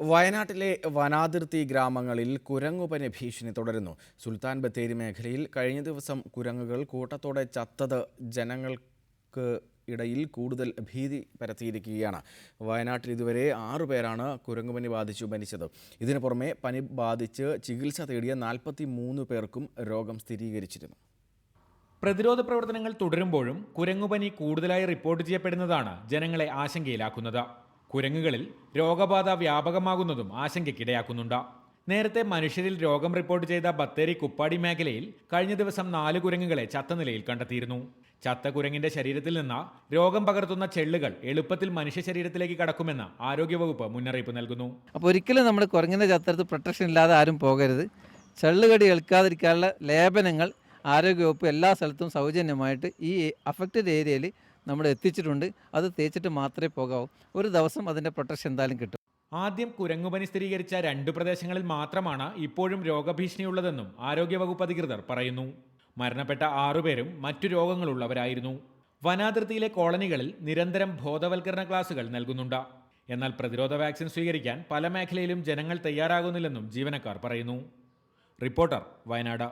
വയനാട്ടിലെ വനാതിർത്തി ഗ്രാമങ്ങളിൽ കുരങ്ങുപനി ഭീഷണി തുടരുന്നു. സുൽത്താൻ ബത്തേരി മേഖലയിൽ കഴിഞ്ഞ ദിവസം കുരങ്ങുകൾ കൂട്ടത്തോടെ ചത്തത് ജനങ്ങൾക്ക് ഇടയിൽ കൂടുതൽ ഭീതി പരത്തിയിരിക്കുകയാണ്. വയനാട്ടിൽ ഇതുവരെ 6 പേരാണ് കുരങ്ങുപനി ബാധിച്ചു മരിച്ചത്. ഇതിനു പുറമെ പനി ബാധിച്ച് ചികിത്സ തേടിയ 43 പേർക്കും രോഗം സ്ഥിരീകരിച്ചിരുന്നു. പ്രതിരോധ പ്രവർത്തനങ്ങൾ തുടരുമ്പോഴും കുരങ്ങുപനി കൂടുതലായി റിപ്പോർട്ട് ചെയ്യപ്പെടുന്നതാണ് ജനങ്ങളെ ആശങ്കയിലാക്കുന്നത്. കുരങ്ങുകളിൽ രോഗബാധ വ്യാപകമാകുന്നതും ആശങ്കയ്ക്കിടയാക്കുന്നുണ്ട്. നേരത്തെ മനുഷ്യരിൽ രോഗം റിപ്പോർട്ട് ചെയ്ത ബത്തേരി കുപ്പാടി മേഖലയിൽ കഴിഞ്ഞ ദിവസം 4 കുരങ്ങുകളെ ചത്ത നിലയിൽ കണ്ടെത്തിയിരുന്നു. ചത്ത കുരങ്ങിന്റെ ശരീരത്തിൽ നിന്ന് രോഗം പകർത്തുന്ന ചെള്ളുകൾ എളുപ്പത്തിൽ മനുഷ്യ ശരീരത്തിലേക്ക് കടക്കുമെന്ന് ആരോഗ്യവകുപ്പ് മുന്നറിയിപ്പ് നൽകുന്നു. അപ്പോൾ ഒരിക്കലും നമ്മൾ കുരങ്ങിന്റെ ചത്തടുത്ത് പ്രൊട്ടക്ഷൻ ഇല്ലാതെ ആരും പോകരുത്. ചെള്ളുകടി ഏൽക്കാതിരിക്കാനുള്ള ലേപനങ്ങൾ ആരോഗ്യവകുപ്പ് എല്ലാ സ്ഥലത്തും സൗജന്യമായിട്ട് ഈ അഫക്റ്റഡ് ഏരിയയിൽ നമ്മൾ എത്തിച്ചിട്ടുണ്ട്. അത് തേച്ചിട്ട് മാത്രമേ പോകാവൂ. ഒരു ദിവസം അതിൻ്റെ പ്രൊട്ടക്ഷൻ എന്തായാലും കിട്ടും. ആദ്യം കുരങ്ങുപനി സ്ഥിരീകരിച്ച 2 പ്രദേശങ്ങളിൽ മാത്രമാണ് ഇപ്പോഴും രോഗഭീഷണിയുള്ളതെന്നും ആരോഗ്യവകുപ്പ് അധികൃതർ പറയുന്നു. മരണപ്പെട്ട 6 പേരും മറ്റു രോഗങ്ങളുള്ളവരായിരുന്നു. വനാതിർത്തിയിലെ കോളനികളിൽ നിരന്തരം ബോധവൽക്കരണ ക്ലാസുകൾ നൽകുന്നുണ്ട്. എന്നാൽ പ്രതിരോധ വാക്സിൻ സ്വീകരിക്കാൻ പല മേഖലയിലും ജനങ്ങൾ തയ്യാറാകുന്നില്ലെന്നും ജീവനക്കാർ പറയുന്നു. റിപ്പോർട്ടർ, വയനാട്.